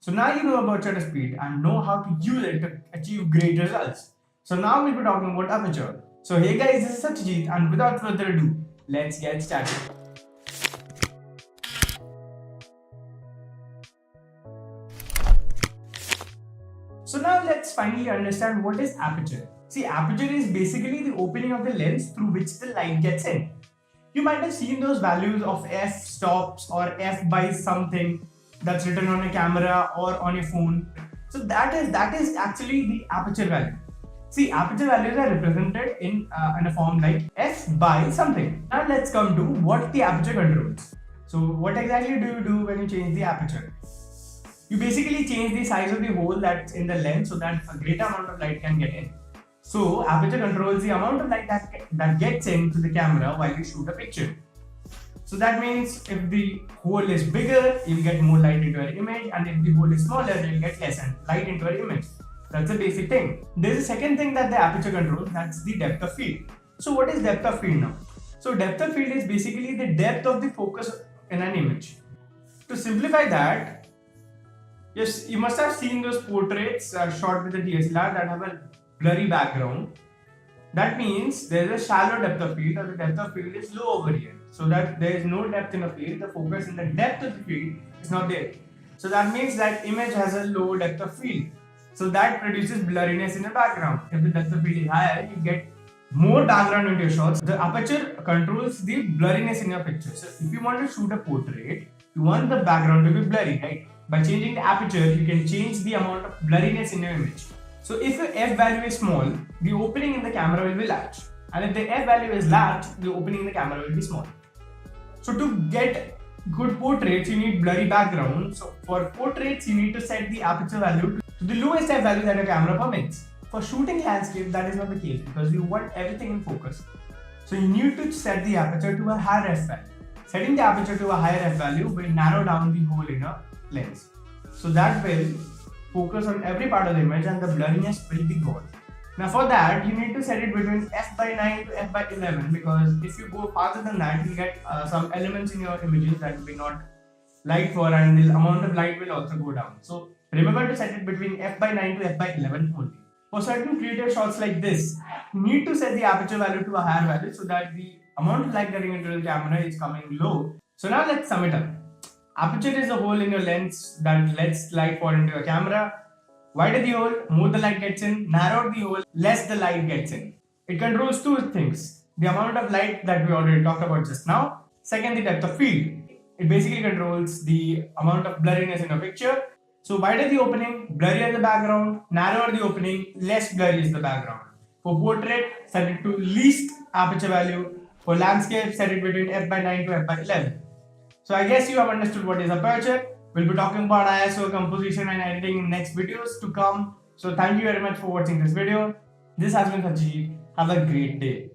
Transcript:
So now you know about shutter speed and know how to use it to achieve great results. So now we'll be talking about aperture. So hey guys, this is Satyajeet, and without further ado, let's get started. So now let's finally understand what is aperture. See, aperture is basically the opening of the lens through which the light gets in. You might have seen those values of f stops or f by something that's written on a camera or on a phone. So that is actually the aperture value. See, aperture values are represented in a form like f by something. Now let's come to what the aperture controls. So what exactly do you do when you change the aperture? You basically change the size of the hole that's in the lens so that a greater amount of light can get in. So aperture controls the amount of light that gets into the camera while you shoot a picture. So that means if the hole is bigger, you'll get more light into your image, and if the hole is smaller, you'll get less light into your image. That's a basic thing. There's a second thing that the aperture controls, that's the depth of field. So what is depth of field now? So depth of field is basically the depth of the focus in an image. To simplify that, yes, you must have seen those portraits shot with a DSLR that have a blurry background. That means there is a shallow depth of field, or the depth of field is low over here. So that there is no depth in a field, the focus in the depth of the field is not there. So that means that image has a low depth of field. So that produces blurriness in the background. If the depth of field is higher, you get more background into your shots. The aperture controls the blurriness in your picture. So if you want to shoot a portrait, you want the background to be blurry, right? By changing the aperture, you can change the amount of blurriness in your image. So if your f value is small, the opening in the camera will be large. And if the f value is large, the opening in the camera will be small. So to get good portraits, you need blurry background. So for portraits, you need to set the aperture value to the lowest f value that your camera permits. For shooting landscape, that is not the case because you want everything in focus. So you need to set the aperture to a higher f value. Setting the aperture to a higher f value will narrow down the hole in a lens. So that will focus on every part of the image and the blurriness will be gone. Now for that, you need to set it between f by 9 to f by 11 because if you go farther than that, you'll get some elements in your images that will be not light for, and the amount of light will also go down. So remember to set it between f by 9 to f by 11 only. For certain creative shots like this, you need to set the aperture value to a higher value so that the amount of light getting into the camera is coming low. So now let's sum it up. Aperture is a hole in your lens that lets light fall into your camera. Wider the hole, more the light gets in. Narrow the hole, less the light gets in. It controls two things. The amount of light that we already talked about just now. Second, the depth of field. It basically controls the amount of blurriness in a picture. So wider the opening, blurrier the background. Narrower the opening, less blurry is the background. For portrait, set it to least aperture value. For landscape, set it between f by 9 to f by 11. So I guess you have understood what is aperture. We'll be talking about ISO, composition and editing in next videos to come. So thank you very much for watching this video. This has been Satyajeet. Have a great day.